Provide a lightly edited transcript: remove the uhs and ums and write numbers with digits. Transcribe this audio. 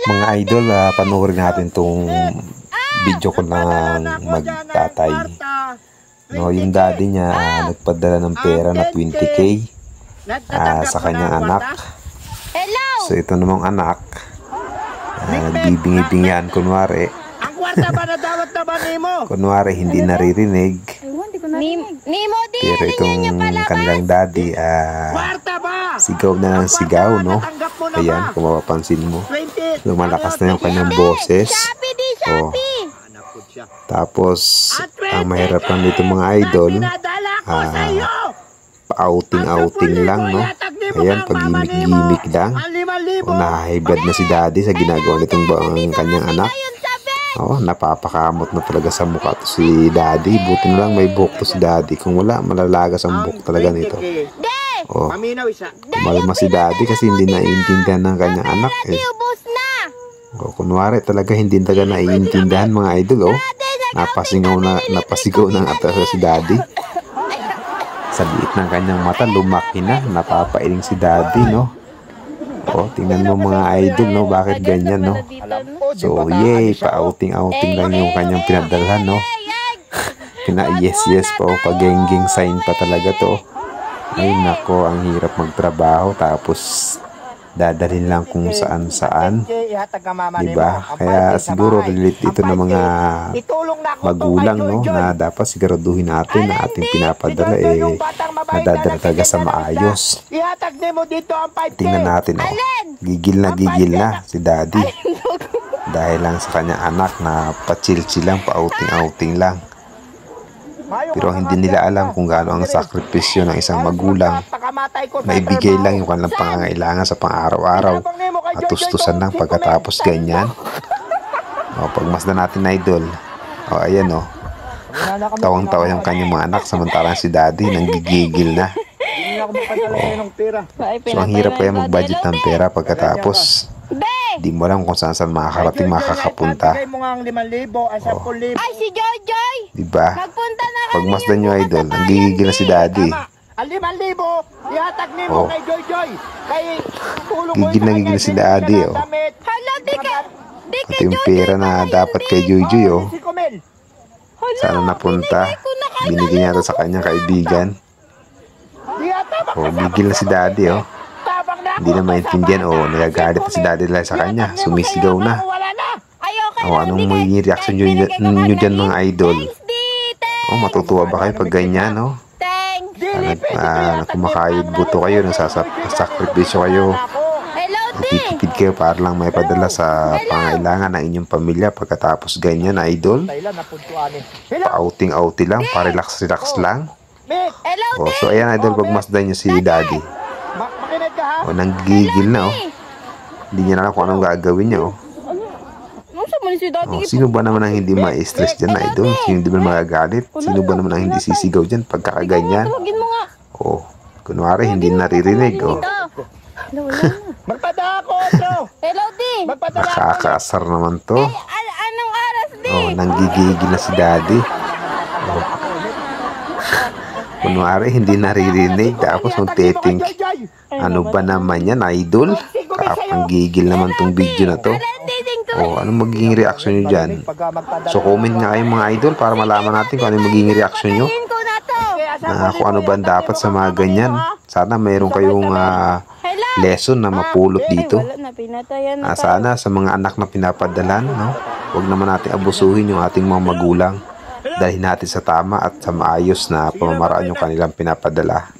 Mga idol, panoorin natin tong video ko ng magtatay. No, yung daddy niya nagpadala ng pera na 20k sa kanyang anak. So ito namang anak, nagbibingi-bingihan kunwari. Kunwari hindi naririnig. Pero itong kanilang daddy, sigaw na ng sigaw, no? Ayan, kung mapapansin mo, lumalakas na yung kanyang boses. Oh. Tapos, ang mahirap lang dito mga idol, pa-outing-outing lang, no? Ayan, pag-gimik-gimik lang. O, nahahiblad na si daddy sa ginagawa nitong kanyang anak. Oh, napapakamot na talaga sa mukha to si daddy. Buti na lang may buhok to si daddy. Kung wala, malalagas ang buhok talaga nito. Oh, kumalma si daddy kasi hindi naiintindihan ng kanyang anak eh. Oh, kunwari talaga hindi talaga naiintindihan mga idol. Oh, napasigaw na nga si daddy. Sa liit ng kanyang mata, lumaki na. Napapailing si daddy, no? Oh, tingnan mo mga idol, no? Bakit ganyan, no? So, yay, pa-outing-outing lang yung kanyang pinadalhan, no? Pina-yes-yes pa, oh, pag-geng-geng sign pa talaga to. Ay, nako, ang hirap magtrabaho, tapos dadalhin lang kung saan-saan. Diba? Kaya siguro relate dito ng mga magulang, no? Na dapat siguraduhin natin na ating pinapadala, nadadala talaga sa maayos. Tingnan natin, oh. Gigil na si daddy. Dahil lang sa kanyang anak na pa-chill-chill lang, pa-outing-outing lang. Pero hindi nila alam kung gaano ang sakripisyo ng isang magulang na ibigay lang yung kanilang pangangailangan sa pang-araw-araw at tustusan lang pagkatapos ganyan. O, pagmasdan natin idol. O, ayan o. Tawang-tawa yung kanyang mga anak samantalang si daddy nanggigigil na. O, so, ang hirap kaya mag-budget ng pera pagkatapos di mo alam kung saan makakarating, makakapunta. Oh. Ay, si Joy! Diba? Pagmasdan nyo idol, nanggigigil na si daddy. Oh. Gigil na si daddy, oh. At yung pera na dapat kay Joy, oh. Sana napunta. Binigyan niya sa kanyang kaibigan. Oh, gigil na si daddy, oh. Hindi na maintindihan, oh, nagagalit na si daddy dahil sa kanya. Sumisigaw na. Oh, anong magiging reaction nyo dyan mga idol? Oh, matutuwa ba kayo pag ganyan, no? Kumakayod buto kayo, nagsasakripisyo kayo. Nagtitipid kayo para lang may padala sa pangailangan ng inyong pamilya pagkatapos ganyan, idol. Pa-outing-outing lang, pa-relax-relax lang. Oh, so ayan idol, pagmasdan nyo si daddy. O, nanggigil na, oh. Hindi niya na alam kung anong gagawin niya, oh. Oh, sino ba naman ang hindi ma-stress dyan, idol? Sino ba magagalit? Sino ba naman ang hindi sisigaw dyan pagkakaganyan? Oh, kunwari, hindi naririnig, oh. Nakakaasar naman to. Oh, nanggigigil na si daddy. Oh. Kunwari, hindi naririnig, tapos magte-think, ano ba naman yan, idol? Kapanggigil naman tong video na to. O, anong magiging reaction nyo dyan? So, comment nga kayo mga idol para malaman natin kung ano yung magiging reaction nyo. Kung ano ba dapat sa mga ganyan. Sana mayroon kayong lesson na mapulot dito. Sana sa mga anak na pinapadalan, no? Huwag naman natin abusuhin yung ating mga magulang. Dalhin natin sa tama at sa maayos na pamamaraan yung kanilang pinapadala.